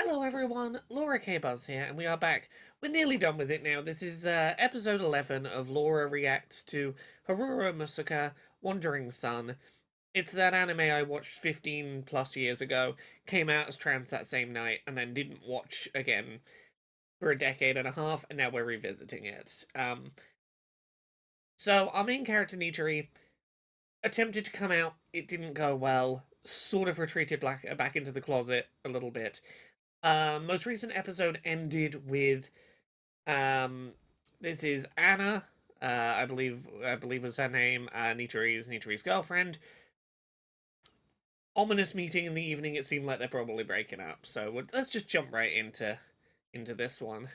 Hello everyone, Laura K. Buzz here, and we are back. We're nearly done with it now. This is episode 11 of Laura Reacts to Haruro Musuka, Wandering Sun. It's that anime I watched 15 plus years ago, came out as trans that same night, and then didn't watch again for a decade and a half, and now we're revisiting it. So our main character, Nichiri, attempted to come out, it didn't go well, sort of retreated back into the closet a little bit. Most recent episode ended with this is Anna, I believe was her name, Nichiri's girlfriend. Ominous meeting in the evening. It seemed like they're probably breaking up. So let's just jump right into this one.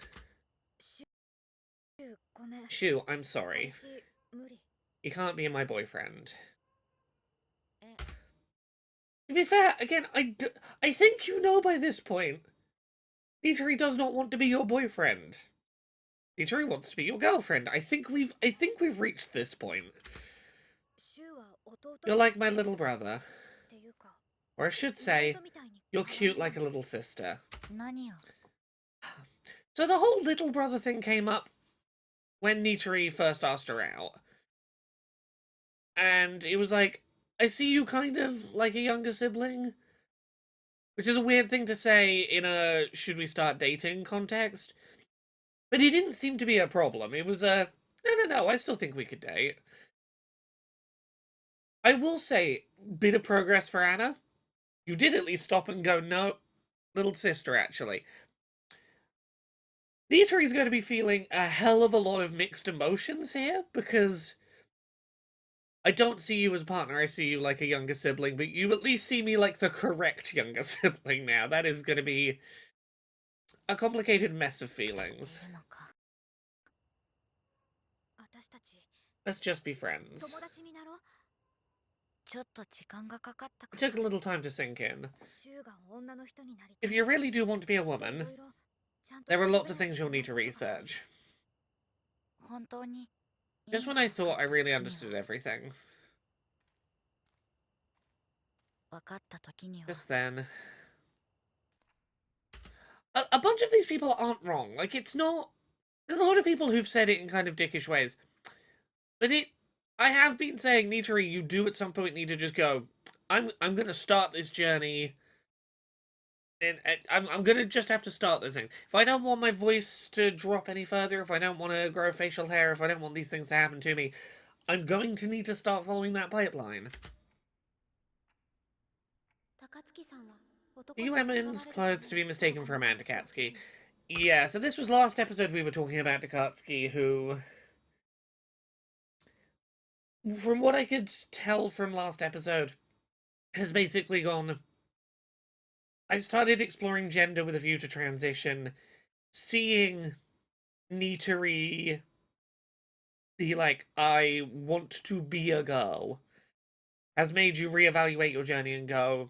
Shu, I'm sorry. You can't be my boyfriend. To be fair, again, I think you know by this point, Nichiri does not want to be your boyfriend. Nichiri wants to be your girlfriend. I think we've reached this point. You're like my little brother. Or I should say, you're cute like a little sister. So the whole little brother thing came up when Nichiri first asked her out. And it was like, I see you kind of like a younger sibling. Which is a weird thing to say in a should we start dating context. But it didn't seem to be a problem. It was a, no, I still think we could date. I will say, bit of progress for Anna. You did at least stop and go, no, little sister, actually. Nichiri's going to be feeling a hell of a lot of mixed emotions here, because I don't see you as a partner, I see you like a younger sibling, but you at least see me like the correct younger sibling now. That is going to be a complicated mess of feelings. Let's just be friends. It took a little time to sink in. If you really do want to be a woman, there are lots of things you'll need to research. Just when I thought I really understood everything. Just then. A bunch of these people aren't wrong. Like, it's not... There's a lot of people who've said it in kind of dickish ways. But I have been saying, Nichiri, you do at some point need to just go, I'm gonna start this journey... And I'm gonna just have to start those things. If I don't want my voice to drop any further, if I don't want to grow facial hair, if I don't want these things to happen to me, I'm going to need to start following that pipeline. Are you Emin's clothes to be mistaken for a man, Takatsuki? Yeah, so this was last episode we were talking about Takatsuki, who... From what I could tell from last episode, has basically gone... I started exploring gender with a view to transition, seeing Nichiri be like, I want to be a girl, has made you reevaluate your journey and go,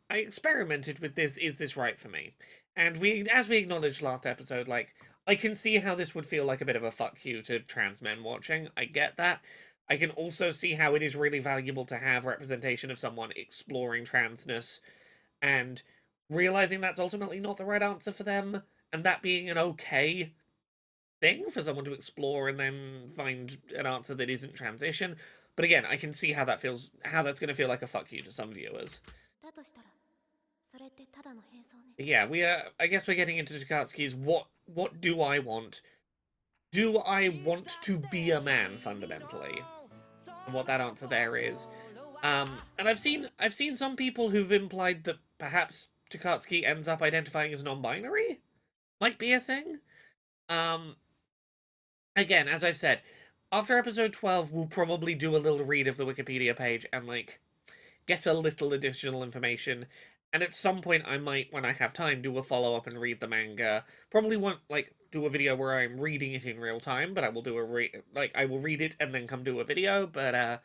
I experimented with this, is this right for me? And as we acknowledged last episode, like, I can see how this would feel like a bit of a fuck you to trans men watching. I get that. I can also see how it is really valuable to have representation of someone exploring transness and realizing that's ultimately not the right answer for them, and that being an okay thing for someone to explore and then find an answer that isn't transition. But again, I can see how that feels, how that's going to feel like a fuck you to some viewers. Yeah, I guess we're getting into Takatsuki's what do I want? Do I want to be a man fundamentally? And what that answer there is. And I've seen some people who've implied that perhaps Takatsuki ends up identifying as non-binary. Might be a thing. Again, as I've said, after episode 12, we'll probably do a little read of the Wikipedia page and, like, get a little additional information. And at some point, I might, when I have time, do a follow-up and read the manga. Probably won't, like, do a video where I'm reading it in real time, but I will do I will read it and then come do a video. But,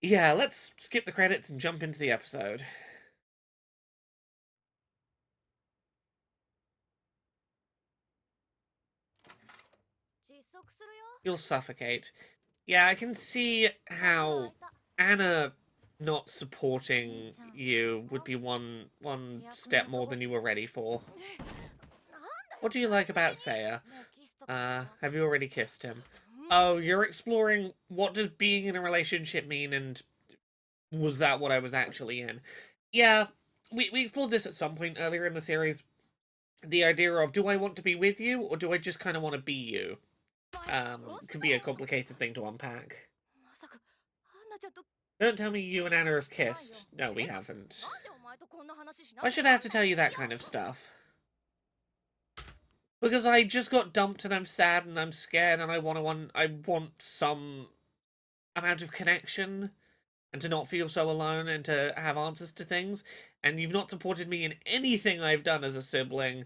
yeah, let's skip the credits and jump into the episode. You'll suffocate. Yeah, I can see how Anna not supporting you would be one step more than you were ready for. What do you like about Seiya? Have you already kissed him? Oh, you're exploring what does being in a relationship mean, and was that what I was actually in? Yeah, we explored this at some point earlier in the series. The idea of, do I want to be with you, or do I just kind of want to be you? Could be a complicated thing to unpack. Don't tell me you and Anna have kissed. No, we haven't. Why should I have to tell you that kind of stuff? Because I just got dumped and I'm sad and I'm scared and I want some amount of connection and to not feel so alone and to have answers to things. And you've not supported me in anything I've done as a sibling.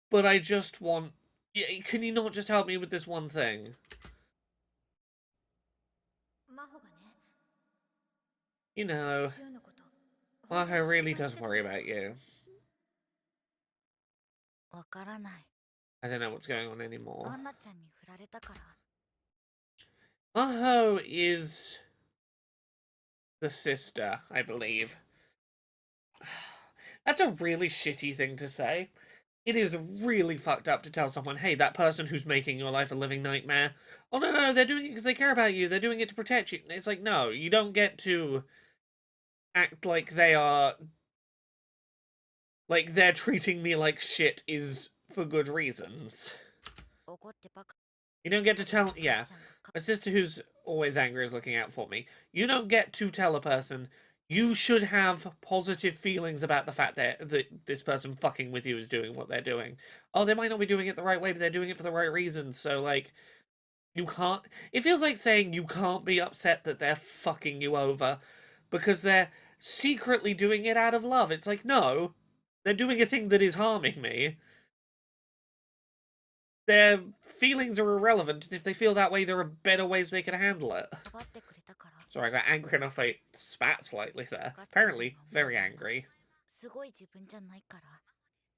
But I just want... Can you not just help me with this one thing? You know, Maho really does worry about you. I don't know what's going on anymore. Maho is the sister, I believe. That's a really shitty thing to say. It is really fucked up to tell someone, hey, that person who's making your life a living nightmare, oh no, they're doing it because they care about you, they're doing it to protect you. It's like, no, you don't get to act like they are... like they're treating me like shit is for good reasons. You don't get to tell... yeah, my sister who's always angry is looking out for me. You don't get to tell a person, you should have positive feelings about the fact that this person fucking with you is doing what they're doing. Oh, they might not be doing it the right way, but they're doing it for the right reasons, so, like, you can't... It feels like saying you can't be upset that they're fucking you over because they're secretly doing it out of love. It's like, no, they're doing a thing that is harming me. Their feelings are irrelevant, and if they feel that way, there are better ways they can handle it. Sorry, I got angry enough I spat slightly there. Apparently, very angry.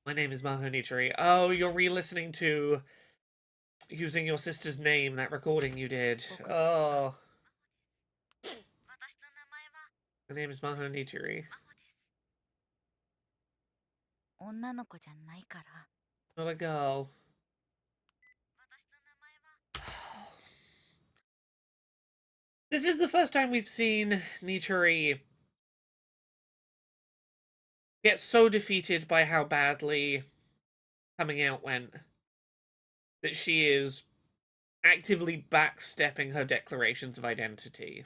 My name is Maho Nichiri. Oh, you're re-listening to using your sister's name, that recording you did. Oh. My name is Maho Nichiri. Not a girl. This is the first time we've seen Nichiri get so defeated by how badly coming out went that she is actively backstepping her declarations of identity.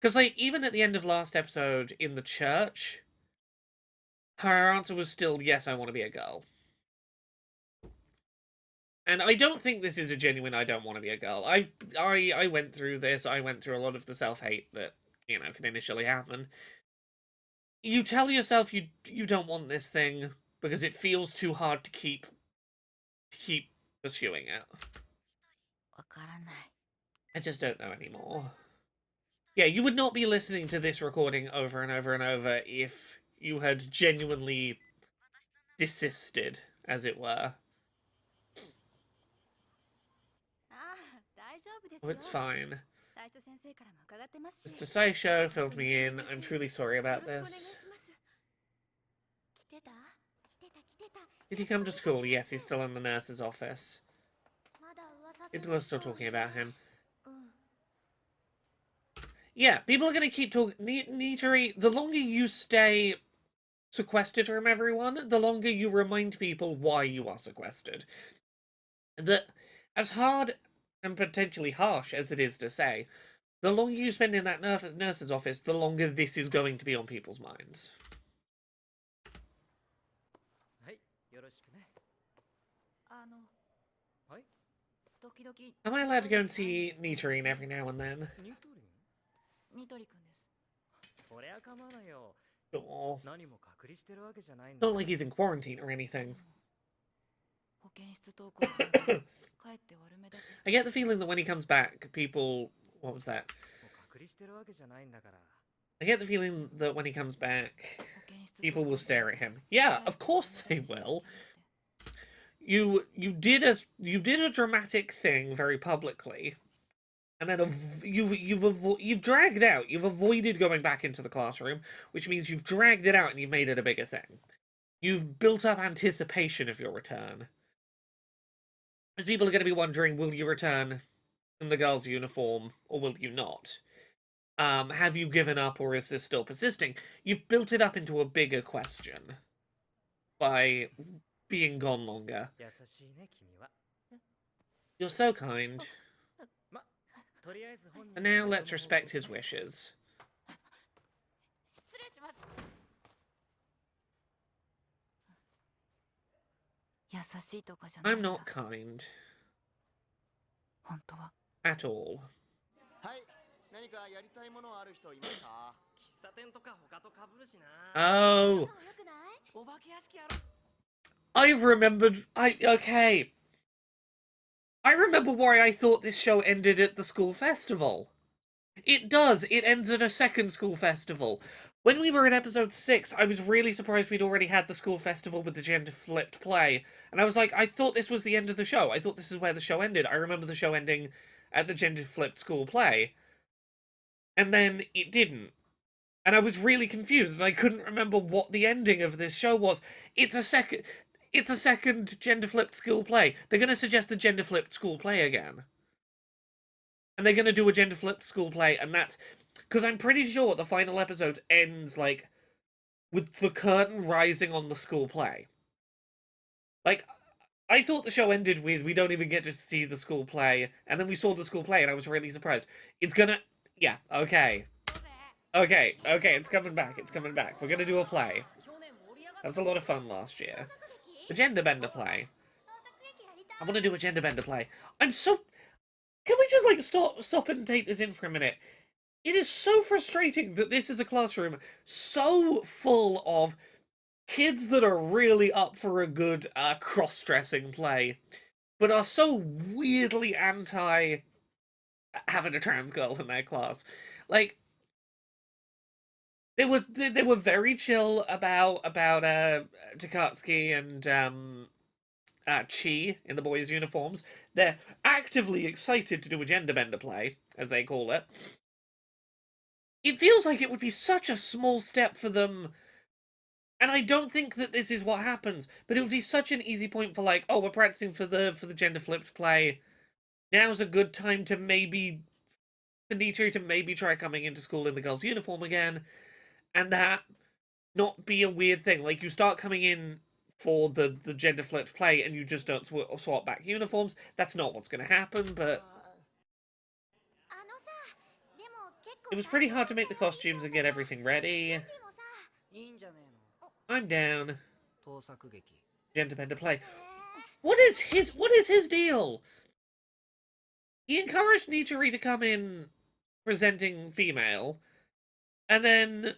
Because, like, even at the end of last episode in the church, her answer was still, yes, I want to be a girl. And I don't think this is a genuine I don't want to be a girl. I went through this. I went through a lot of the self-hate that, you know, can initially happen. You tell yourself you don't want this thing because it feels too hard to keep pursuing it. I just don't know anymore. Yeah, you would not be listening to this recording over and over and over if you had genuinely desisted, as it were. Oh, it's fine. Mr. Saisho filled me in. I'm truly sorry about this. Did he come to school? Yes, he's still in the nurse's office. People are still talking about him. Yeah, people are going to keep talking. Nitori, the longer you stay sequestered from everyone, the longer you remind people why you are sequestered. That, as hard and potentially harsh as it is to say, the longer you spend in that nurse's office, the longer this is going to be on people's minds. Am I allowed to go and see Nitorine every now and then? Sure. Not like he's in quarantine or anything. I get the feeling that when he comes back, people... What was that? I get the feeling that when he comes back, people will stare at him. Yeah, of course they will. You did a dramatic thing very publicly, and then you've dragged out. You've avoided going back into the classroom, which means you've dragged it out and you've made it a bigger thing. You've built up anticipation of your return. Because people are going to be wondering, will you return in the girl's uniform or will you not? Have you given up or is this still persisting? You've built it up into a bigger question by being gone longer. You're so kind. And now let's respect his wishes. I'm not kind. At all. Oh. I've remembered. Okay. I remember why I thought this show ended at the school festival. It does. It ends at a second school festival. When we were in episode 6, I was really surprised we'd already had the school festival with the gender-flipped play. And I was like, I thought this was the end of the show. I thought this is where the show ended. I remember the show ending at the gender-flipped school play. And then it didn't. And I was really confused, and I couldn't remember what the ending of this show was. It's a second gender-flipped school play. They're going to suggest the gender-flipped school play again. And they're going to do a gender-flipped school play, and that's... Because I'm pretty sure the final episode ends, like, with the curtain rising on the school play. Like, I thought the show ended with, we don't even get to see the school play, and then we saw the school play, and I was really surprised. It's gonna... Yeah, okay. Okay, it's coming back, We're gonna do a play. That was a lot of fun last year. The Gender Bender play. I want to do a Gender Bender play. I'm so... Can we just, like, stop and take this in for a minute? It is so frustrating that this is a classroom so full of kids that are really up for a good cross-dressing play, but are so weirdly anti having a trans girl in their class. Like, they were very chill about Takatsuki and Chi in the boys' uniforms. They're actively excited to do a gender bender play, as they call it. It feels like it would be such a small step for them, and I don't think that this is what happens, but it would be such an easy point for, like, oh, we're practicing for the gender flipped play. Now's a good time to maybe for Nichiro to maybe try coming into school in the girl's uniform again, and that not be a weird thing. Like, you start coming in for the gender flipped play and you just don't swap back uniforms. That's not what's going to happen, but it was pretty hard to make the costumes and get everything ready. I'm down. Gender bender play. What is his deal? He encouraged Nichiri to come in presenting female, and then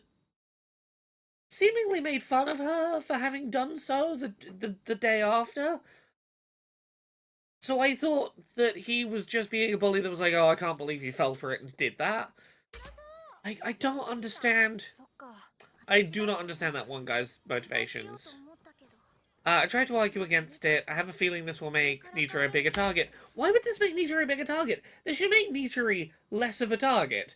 seemingly made fun of her for having done so the day after. So I thought that he was just being a bully that was like, oh, I can't believe you fell for it and did that. I don't understand. I do not understand that one guy's motivations. I tried to argue against it. I have a feeling this will make Nichiri a bigger target. Why would this make Nichiri a bigger target? This should make Nichiri less of a target.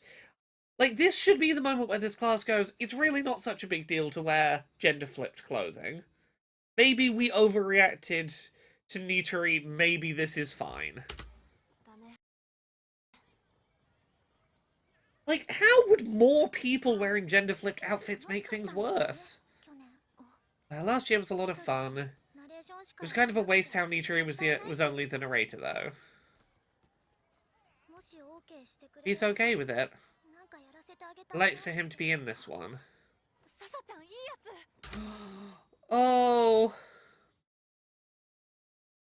Like, this should be the moment where this class goes, it's really not such a big deal to wear gender-flipped clothing. Maybe we overreacted to Nichiri, maybe this is fine. Like, how would more people wearing gender-flipped outfits make things worse? Last year was a lot of fun. It was kind of a waste how Nichiri was only the narrator, though. He's okay with it. I'd like for him to be in this one. Oh.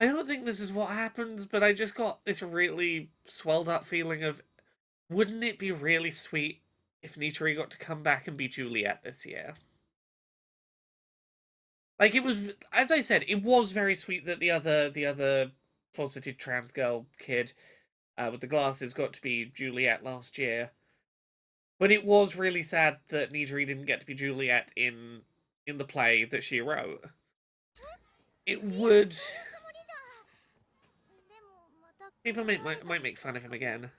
I don't think this is what happens, but I just got this really swelled up feeling of, wouldn't it be really sweet if Nichiri got to come back and be Juliet this year? Like, it was, as I said, it was very sweet that the other closeted trans girl kid with the glasses got to be Juliet last year. But it was really sad that Nichiri didn't get to be Juliet in the play that she wrote. It would... People might make fun of him again.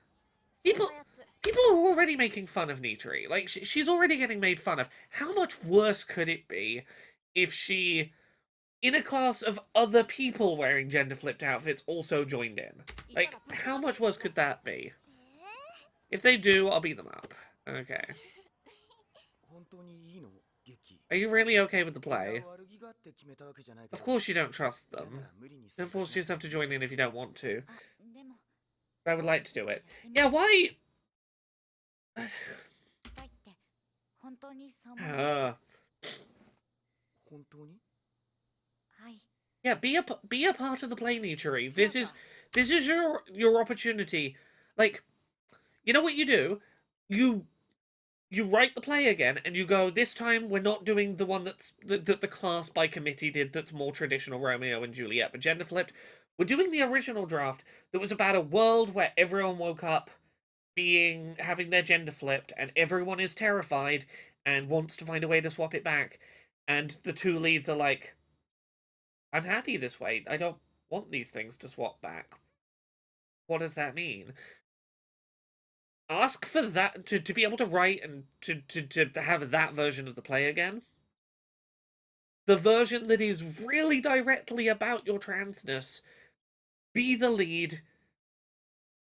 People, people are already making fun of Nitri. Like, she's already getting made fun of. How much worse could it be if she, in a class of other people wearing gender-flipped outfits, also joined in? Like, how much worse could that be? If they do, I'll beat them up. Okay. Are you really okay with the play? Of course you don't trust them. Don't force yourself to join in if you don't want to. But I would like to do it. Yeah, why? Yeah, be a part of the play, Nichiri. This is your opportunity. Like, you know what you do? You write the play again, and you go, this time we're not doing the one that the class by committee did that's more traditional Romeo and Juliet, but gender flipped. We're doing the original draft that was about a world where everyone woke up having their gender flipped, and everyone is terrified and wants to find a way to swap it back. And the two leads are like, I'm happy this way. I don't want these things to swap back. What does that mean? Ask for that to be able to write and to have that version of the play again. The version that is really directly about your transness. Be the lead.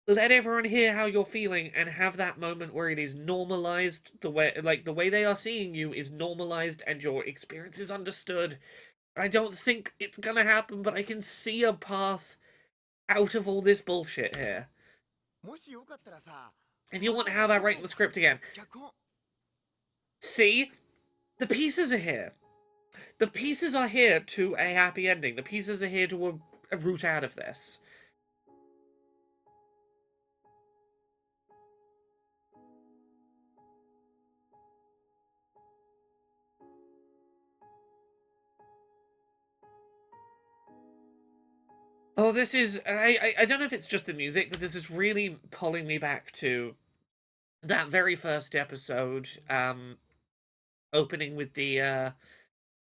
Let everyone hear how you're feeling and have that moment where it is normalized. The way they are seeing you is normalized and your experience is understood. I don't think it's gonna happen, but I can see a path out of all this bullshit here. If you want, how about writing the script again? See? The pieces are here. The pieces are here to a happy ending. The pieces are here to a route out of this. Oh, this is... I don't know if it's just the music, but this is really pulling me back to that very first episode, opening with the,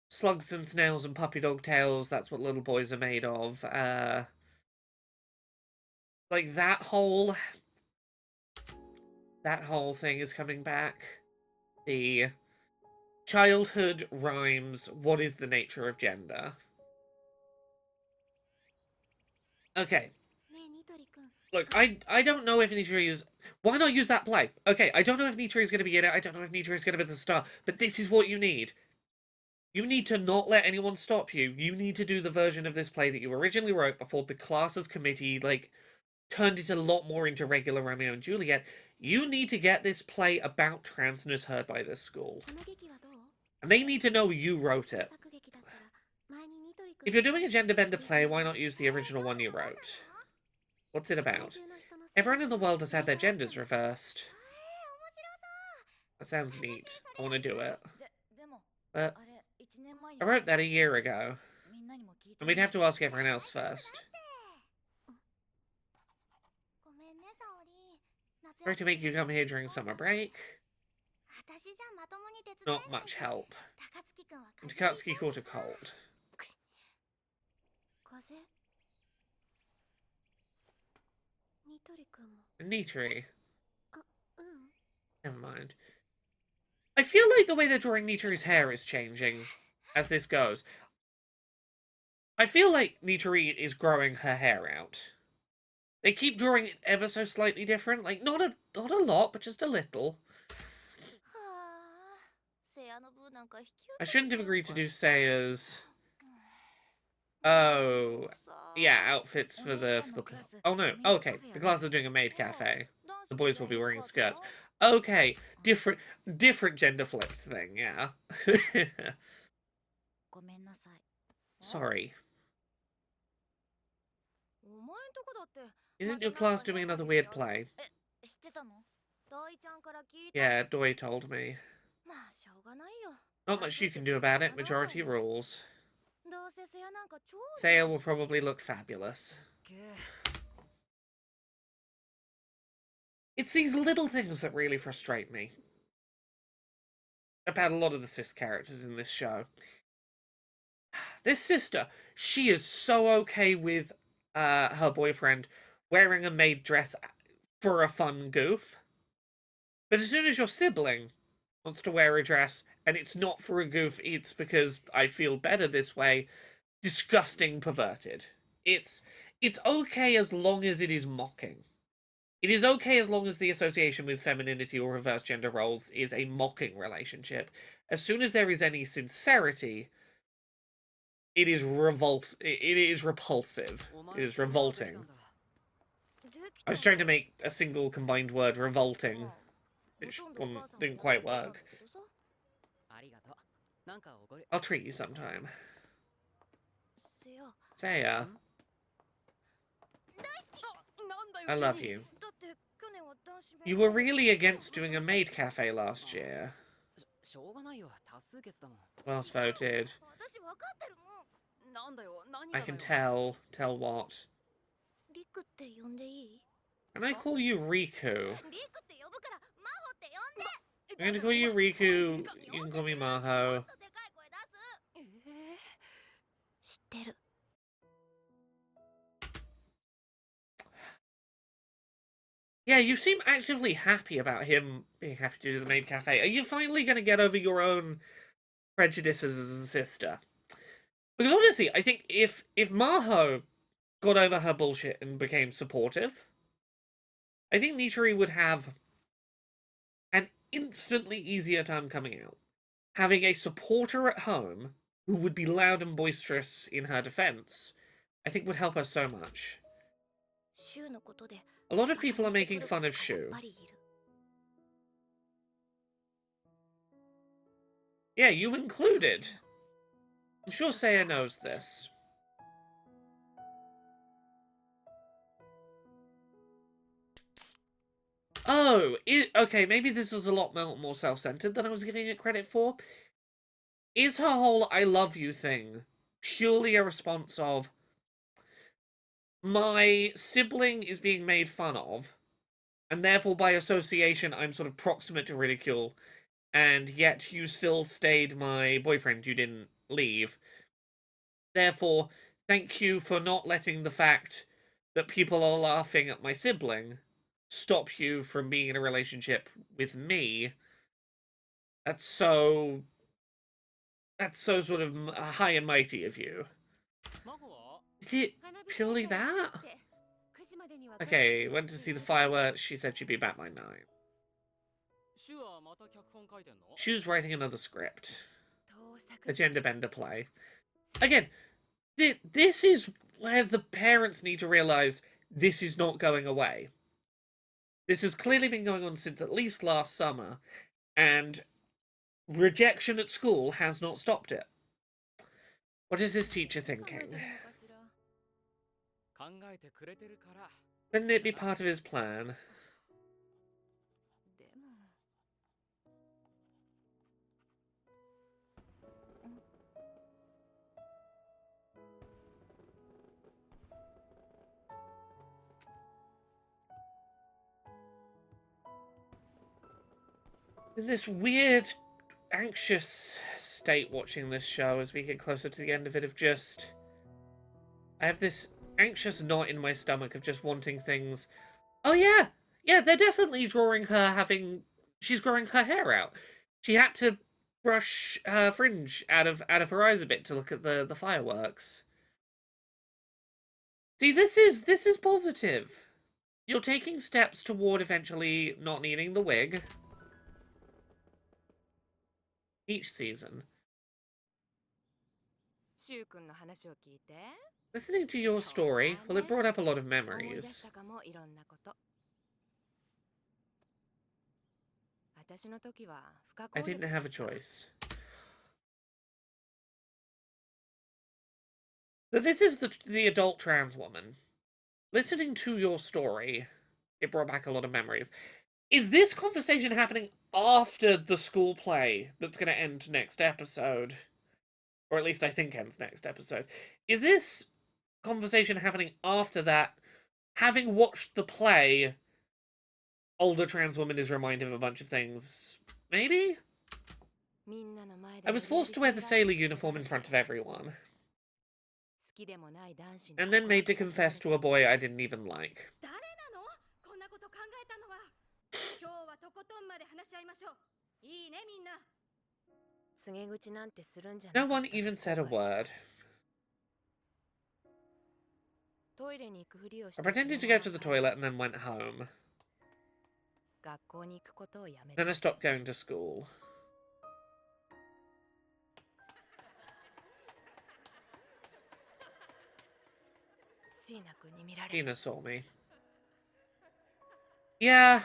slugs and snails and puppy dog tails, that's what little boys are made of. Like, that whole thing is coming back. The childhood rhymes, what is the nature of gender? Okay. Look, I don't know if Nitori is... Why not use that play? Okay, I don't know if Nitori is going to be in it. I don't know if Nitori is going to be the star. But this is what you need. You need to not let anyone stop you. You need to do the version of this play that you originally wrote before the classes committee, like, turned it a lot more into regular Romeo and Juliet. You need to get this play about transness heard by this school. And they need to know you wrote it. If you're doing a gender bender play, why not use the original one you wrote? What's it about? Everyone in the world has had their genders reversed. That sounds neat. I want to do it. But I wrote that a year ago. And we'd have to ask everyone else first. Sorry to make you come here during summer break. Not much help. And Takatsuki caught a cold. Nitori. Never mind. I feel like the way they're drawing Nitori's hair is changing as this goes. I feel like Nitori is growing her hair out. They keep drawing it ever so slightly different. Like, not a lot, but just a little. I shouldn't have agreed to do Seiya's... Oh... Yeah, outfits for the... Oh no, okay. The class is doing a maid cafe. The boys will be wearing skirts. Okay, different gender flipped thing, yeah. Sorry. Isn't your class doing another weird play? Yeah, Doi told me. Not much you can do about it, majority rules. Seiya will probably look fabulous. It's these little things that really frustrate me about a lot of the cis characters in this show. This sister, she is so okay with her boyfriend wearing a maid dress for a fun goof. But as soon as your sibling wants to wear a dress, and it's not for a goof, it's because I feel better this way, disgusting, perverted. It's okay as long as it is mocking. It is okay as long as the association with femininity or reverse gender roles is a mocking relationship. As soon as there is any sincerity, it is it is repulsive. It is revolting. I was trying to make a single combined word revolting, which didn't quite work. I'll treat you sometime. Saya. I love you. You were really against doing a maid cafe last year. Last voted. I can tell. Tell what? Can I call you Riku? I'm going to call you Riku. You can call me Maho. Yeah, you seem actively happy about him being happy to do the maid cafe. Are you finally going to get over your own prejudices as a sister? Because honestly, I think if Maho got over her bullshit and became supportive, I think Nitori would have an instantly easier time coming out. Having a supporter at home who would be loud and boisterous in her defense, I think would help her so much. A lot of people are making fun of Shu. Yeah, you included. I'm sure Saya knows this. Oh, okay, maybe this was a lot more self-centered than I was giving it credit for. Is her whole I love you thing purely a response of my sibling is being made fun of, and therefore by association I'm sort of proximate to ridicule, and yet you still stayed my boyfriend, you didn't leave. Therefore, thank you for not letting the fact that people are laughing at my sibling stop you from being in a relationship with me. That's so sort of high and mighty of you. Is it purely that? Okay, went to see the fireworks. She said she'd be back by 9. Shu's writing another script. A gender bender play. Again, this is where the parents need to realize this is not going away. This has clearly been going on since at least last summer, and rejection at school has not stopped it. What is this teacher thinking? Couldn't it be part of his plan? In this weird, anxious state watching this show as we get closer to the end of it of just... I have this anxious knot in my stomach of just wanting things. Oh yeah! Yeah, they're definitely drawing her having... She's growing her hair out. She had to brush her fringe out of her eyes a bit to look at the fireworks. See, this is positive. You're taking steps toward eventually not needing the wig. Each season. Listening to your story, well, it brought up a lot of memories. I didn't have a choice. So this is the adult trans woman. Listening to your story, it brought back a lot of memories. Is this conversation happening after the school play that's going to end next episode? Or at least I think ends next episode. Is this conversation happening after that? Having watched the play, older trans woman is reminded of a bunch of things. Maybe? I was forced to wear the sailor uniform in front of everyone. And then made to confess to a boy I didn't even like. No one even said a word. I pretended to go to the toilet and then went home. Then I stopped going to school. Hina saw me. Yeah.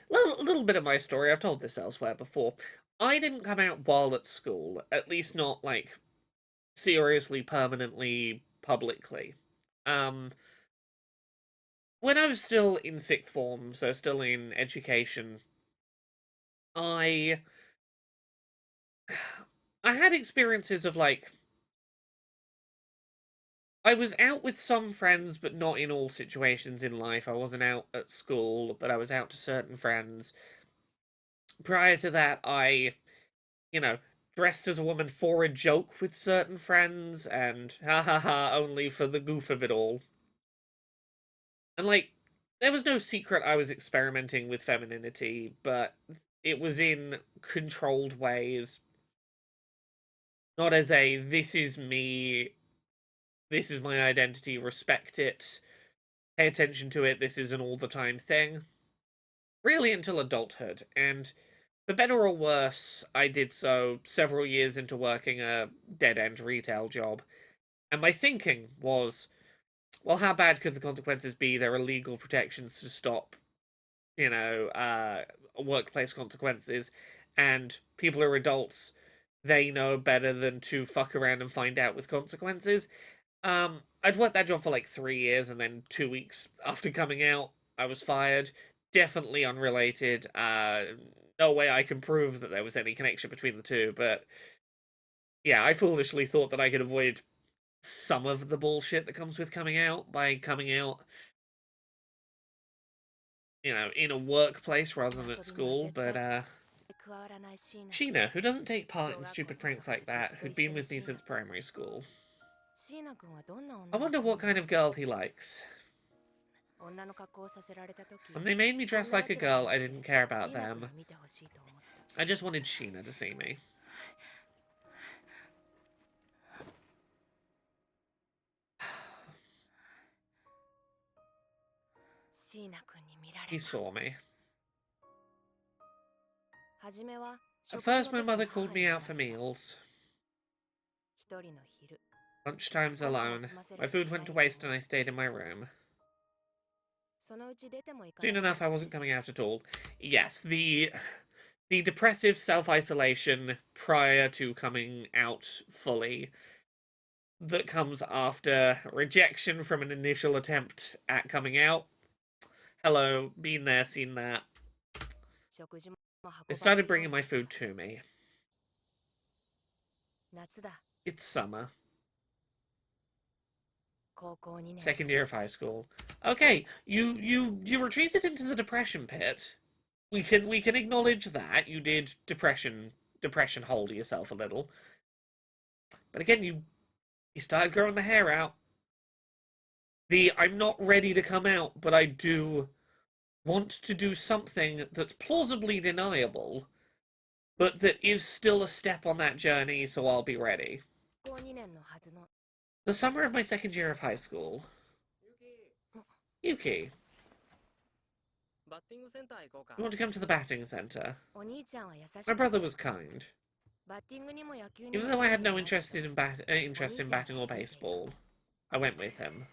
Little bit of my story, I've told this elsewhere before. I didn't come out while at school, at least not, like, seriously, permanently, publicly. When I was still in 6th form, so still in education, I had experiences of, like, I was out with some friends, but not in all situations in life. I wasn't out at school, but I was out to certain friends. Prior to that, I, dressed as a woman for a joke with certain friends, and ha ha ha, only for the goof of it all. And, like, there was no secret I was experimenting with femininity, but it was in controlled ways. Not as a, this is me, this is my identity, respect it, pay attention to it, this is an all-the-time thing. Really until adulthood, and for better or worse, I did so several years into working a dead-end retail job. And my thinking was, well, how bad could the consequences be? There are legal protections to stop, workplace consequences, and people are adults. They know better than to fuck around and find out with consequences. I'd worked that job for like 3 years, and then 2 weeks after coming out, I was fired. Definitely unrelated. No way I can prove that there was any connection between the two, but yeah, I foolishly thought that I could avoid some of the bullshit that comes with coming out by coming out, in a workplace rather than at school, but Sheena, who doesn't take part in stupid pranks like that, who'd been with me since primary school. I wonder what kind of girl he likes. When they made me dress like a girl, I didn't care about them. I just wanted Sheena to see me. He saw me. At first, my mother called me out for meals. Lunchtimes alone. My food went to waste and I stayed in my room. Soon enough, I wasn't coming out at all. Yes, the depressive self-isolation prior to coming out fully that comes after rejection from an initial attempt at coming out. Hello, been there, seen that. They started bringing my food to me. It's summer. Second year of high school. Okay, you retreated into the depression pit. We can acknowledge that you did depression hold yourself a little. But again, you started growing the hair out. I'm not ready to come out, but I do want to do something that's plausibly deniable, but that is still a step on that journey, so I'll be ready. The summer of my second year of high school. Yuki. You want to come to the batting center? My brother was kind. Even though I had no interest in batting or baseball, I went with him.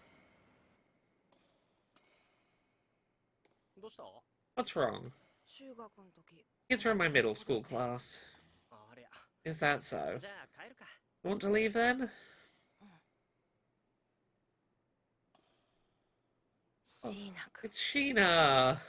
What's wrong? It's from my middle school class. Is that so? You want to leave then? Oh, it's Sheena!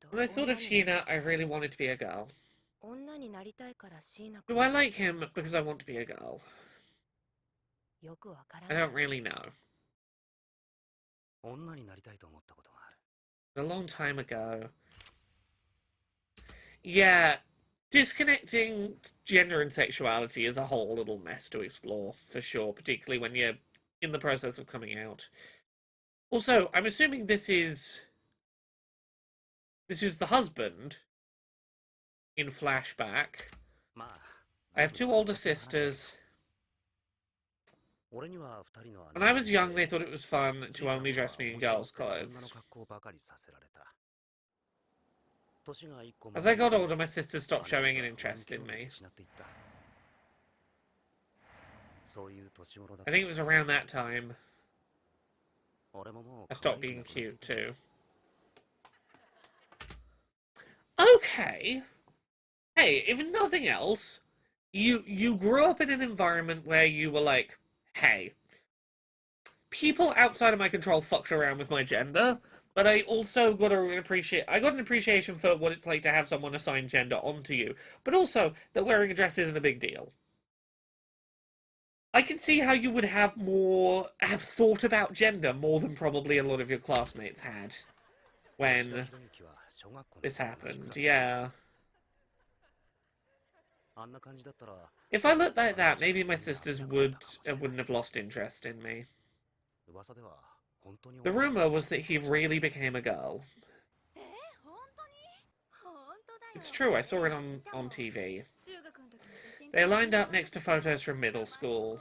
When I thought of Sheena, I really wanted to be a girl. Do I like him because I want to be a girl? I don't really know. A long time ago. Yeah, disconnecting gender and sexuality is a whole little mess to explore, for sure, particularly when you're in the process of coming out. Also, I'm assuming this is the husband in flashback. I have two older sisters. When I was young, they thought it was fun to only dress me in girls' clothes. As I got older, my sisters stopped showing an interest in me. I think it was around that time I stopped being cute too. Okay. Hey, if nothing else, you grew up in an environment where you were like, hey, people outside of my control fucked around with my gender, but I also got an appreciation for what it's like to have someone assign gender onto you, but also that wearing a dress isn't a big deal. I can see how you would have thought about gender more than probably a lot of your classmates had when this happened. Yeah. If I looked like that, maybe my sisters wouldn't have lost interest in me. The rumor was that he really became a girl. It's true, I saw it on TV. They lined up next to photos from middle school,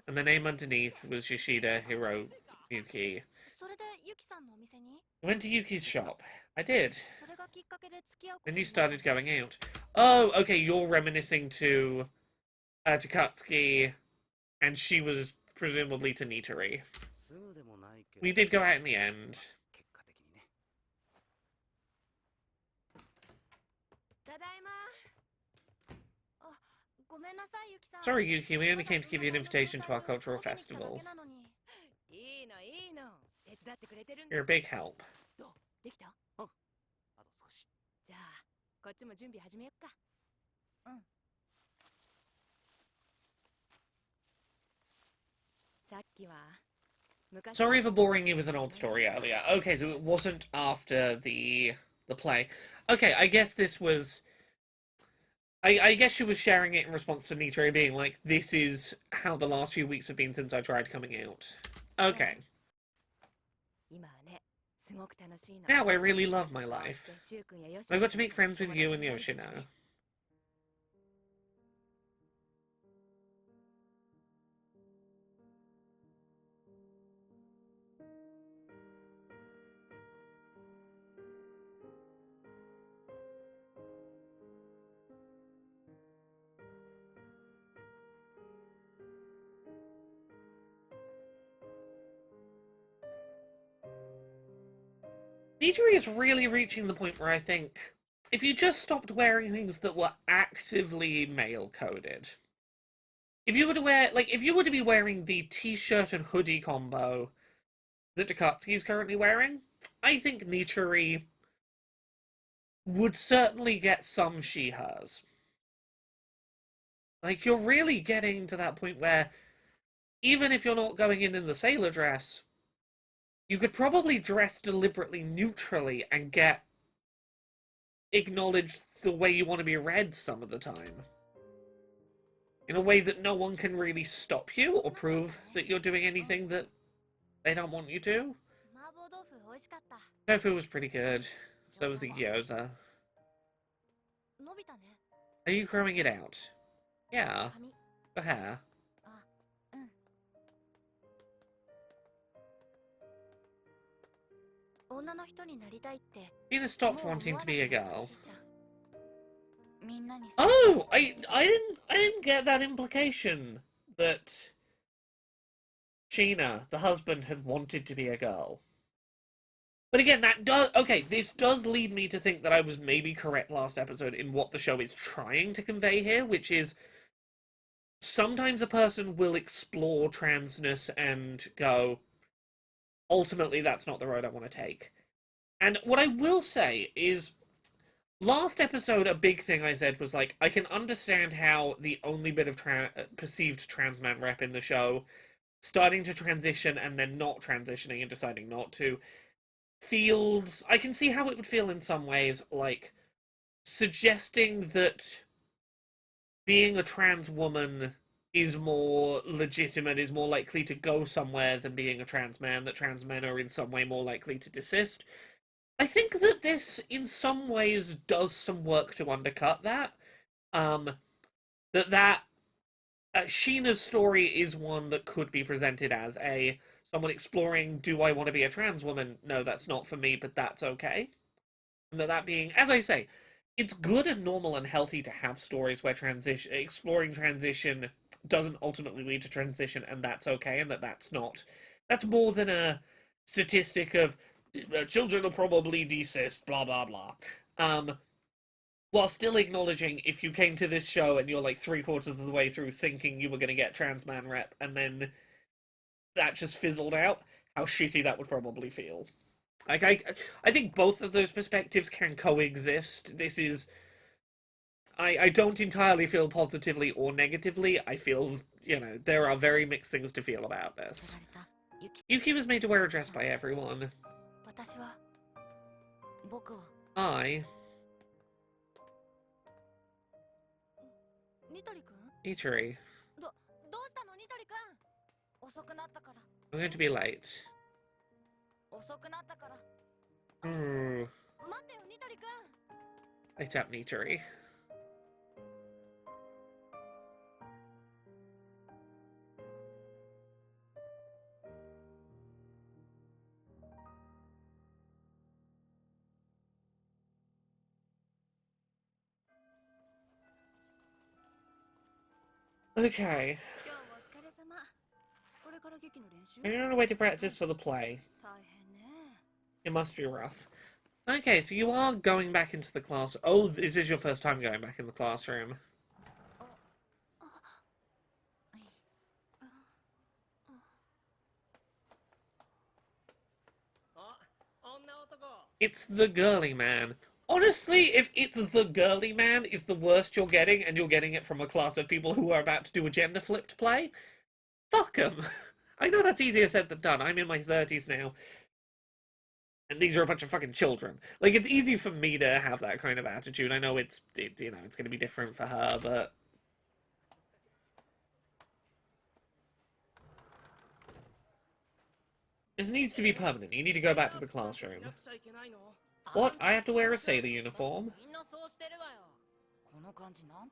and the name underneath was Yoshida Hiroyuki. I went to Yuki's shop. I did. Then you started going out. Oh, okay, you're reminiscing to Takatsuki, and she was presumably to Nitori. We did go out in the end. Sorry, Yuki, we only came to give you an invitation to our cultural festival. You're a big help. Sorry for boring you with an old story earlier. Okay, so it wasn't after the play. Okay, I guess this was... I guess she was sharing it in response to Nitori being like, this is how the last few weeks have been since I tried coming out. Okay. Now I really love my life. I got to make friends with you and Yoshino. Nitori is really reaching the point where I think if you just stopped wearing things that were actively male-coded, if you were to be wearing the t-shirt and hoodie combo that Takatsuki is currently wearing, I think Nitori would certainly get some she-hers. Like, you're really getting to that point where, even if you're not going in the sailor dress, you could probably dress deliberately neutrally and get acknowledged the way you want to be read some of the time. In a way that no one can really stop you or prove that you're doing anything that they don't want you to. Tofu was pretty good. So was the gyoza. Are you growing it out? Yeah. For hair. Mina stopped wanting to be a girl. Oh, I didn't get that implication that China, the husband, had wanted to be a girl. But again, this does lead me to think that I was maybe correct last episode in what the show is trying to convey here, which is sometimes a person will explore transness and go, ultimately, that's not the road I want to take. And what I will say is, last episode, a big thing I said was, like, I can understand how the only bit of perceived trans man rep in the show, starting to transition and then not transitioning and deciding not to, I can see how it would feel in some ways like suggesting that being a trans woman is more legitimate, is more likely to go somewhere than being a trans man, that trans men are in some way more likely to desist. I think that this, in some ways, does some work to undercut that. Um, that Sheena's story is one that could be presented as a someone exploring, do I want to be a trans woman? No, that's not for me, but that's okay. And that being, as I say, it's good and normal and healthy to have stories where exploring transition doesn't ultimately lead to transition, and that's okay, and that's not. That's more than a statistic of children will probably desist, blah blah blah. While still acknowledging if you came to this show and you're like 3/4 of the way through thinking you were going to get trans man rep, and then that just fizzled out, how shitty that would probably feel. Like I think both of those perspectives can coexist. This is I don't entirely feel positively or negatively. I feel, there are very mixed things to feel about this. Yuki was made to wear a dress by everyone. I... Nitori. I'm going to be late. Light up, Nitori. Okay. Are you on the way to practice for the play? It must be rough. Okay, so you are going back into the class. Oh, is this your first time going back in the classroom? It's the girly man. Honestly, if it's the girly man is the worst you're getting, and you're getting it from a class of people who are about to do a gender-flipped play, fuck them. I know that's easier said than done. I'm in my 30s now. And these are a bunch of fucking children. Like, it's easy for me to have that kind of attitude. I know it's going to be different for her, but... This needs to be permanent. You need to go back to the classroom. What? I have to wear a sailor uniform?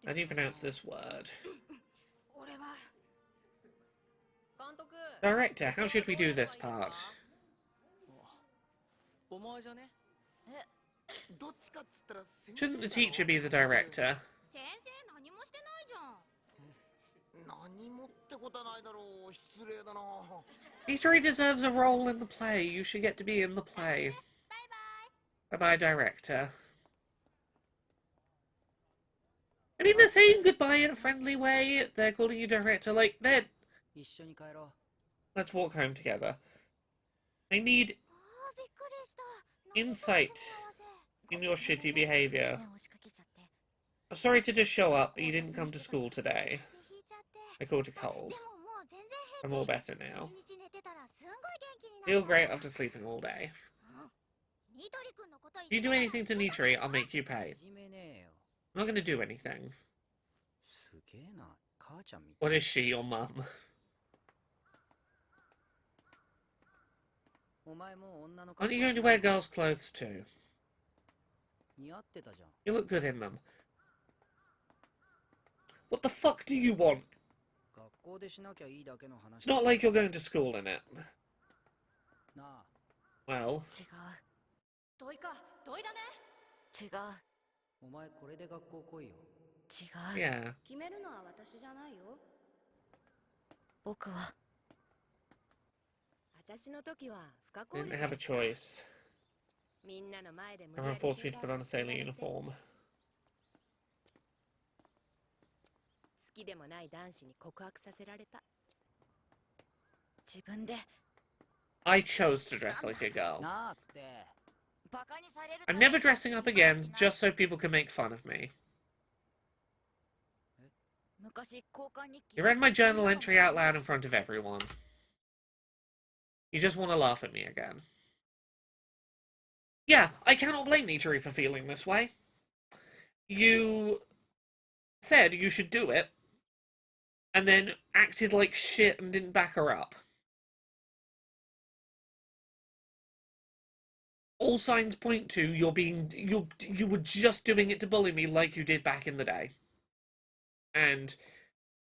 How do you pronounce this word? Director, how should we do this part? Shouldn't the teacher be the director? Itori deserves a role in the play. You should get to be in the play. Bye-bye, director. I mean, they're saying goodbye in a friendly way. They're calling you director. Like, they're... Let's walk home together. I need insight in your shitty behavior. I'm sorry to just show up, but you didn't come to school today. I caught a cold. I'm all better now. Feel great after sleeping all day. If you do anything to Nitori, I'll make you pay. I'm not going to do anything. What is she, your mum? Aren't you going to wear girls' clothes too? You look good in them. What the fuck do you want? It's not like you're going to school in it. Well... Yeah. I didn't have a choice. Everyone forced me to put on a sailor uniform. I chose to dress like a girl. I'm never dressing up again, just so people can make fun of me. You read my journal entry out loud in front of everyone. You just want to laugh at me again. Yeah, I cannot blame Nitori for feeling this way. you said you should do it, and then acted like shit and didn't back her up. All signs point to you were just doing it to bully me like you did back in the day. And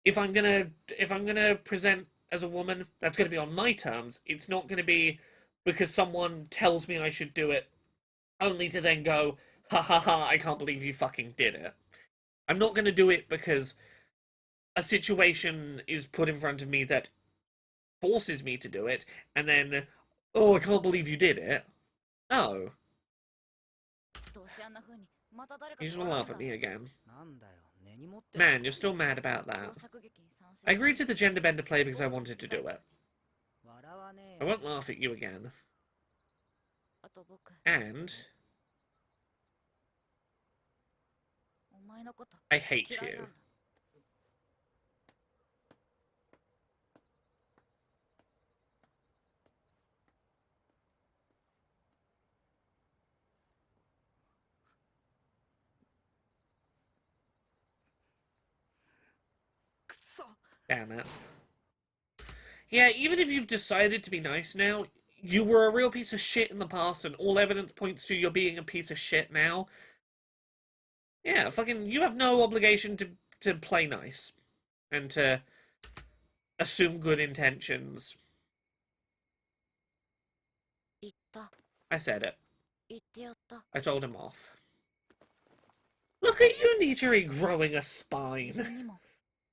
if I'm gonna present as a woman, that's gonna be on my terms. It's not gonna be because someone tells me I should do it, only to then go, ha ha ha, I can't believe you fucking did it. I'm not gonna do it because a situation is put in front of me that forces me to do it, and then, oh, I can't believe you did it. No. You just want to laugh at me again. Man, you're still mad about that. I agreed to the gender bender play because I wanted to do it. I won't laugh at you again. And I hate you. Damn it. Yeah, even if you've decided to be nice now, you were a real piece of shit in the past, and all evidence points to you're being a piece of shit now. Yeah, fucking, you have no obligation to play nice and to assume good intentions. I said it. I told him off. Look at you, Nichiri, growing a spine.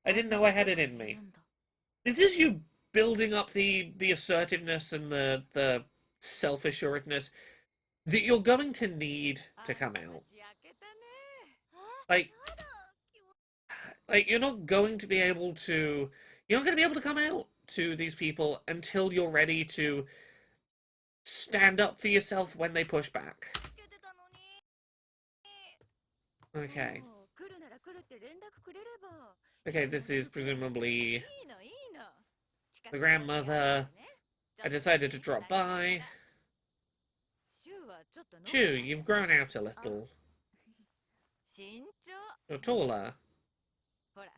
I didn't know I had it in me. This is you building up the assertiveness and the self-assuredness that you're going to need to come out. Like you're not going to be able to come out to these people until you're ready to stand up for yourself when they push back. Okay. Okay, this is presumably the grandmother. I decided to drop by. Chu, you've grown out a little. You're taller.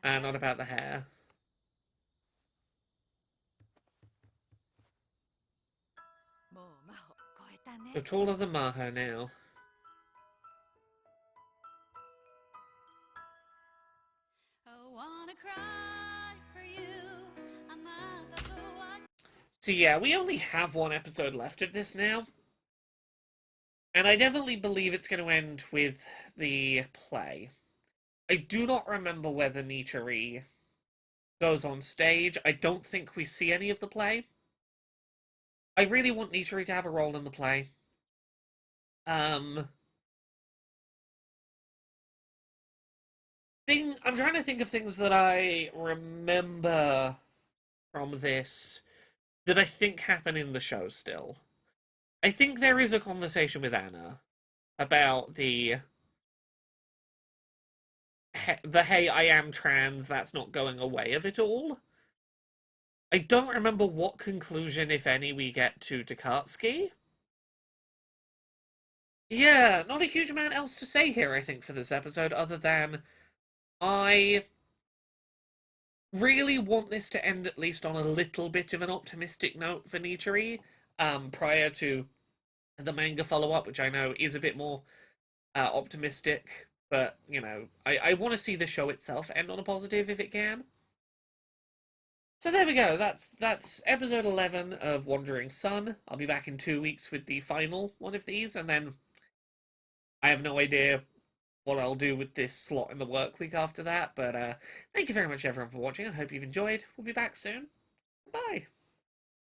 Not about the hair. You're taller than Maho now. So yeah, we only have one episode left of this now. And I definitely believe it's going to end with the play. I do not remember whether Nichiri goes on stage. I don't think we see any of the play. I really want Nichiri to have a role in the play. I'm trying to think of things that I remember from this that I think happen in the show still. I think there is a conversation with Anna about the hey, I am trans, that's not going away of it all. I don't remember what conclusion, if any, we get to Takatsuki. Yeah, not a huge amount else to say here, I think, for this episode, other than I really want this to end at least on a little bit of an optimistic note for Nichiri, prior to the manga follow-up, which I know is a bit more optimistic, but, you know, I want to see the show itself end on a positive if it can. So there we go, that's episode 11 of Wandering Sun. I'll be back in 2 weeks with the final one of these, and then I have no idea what I'll do with this slot in the work week after that, but thank you very much everyone for watching. I hope you've enjoyed. We'll be back soon. Bye.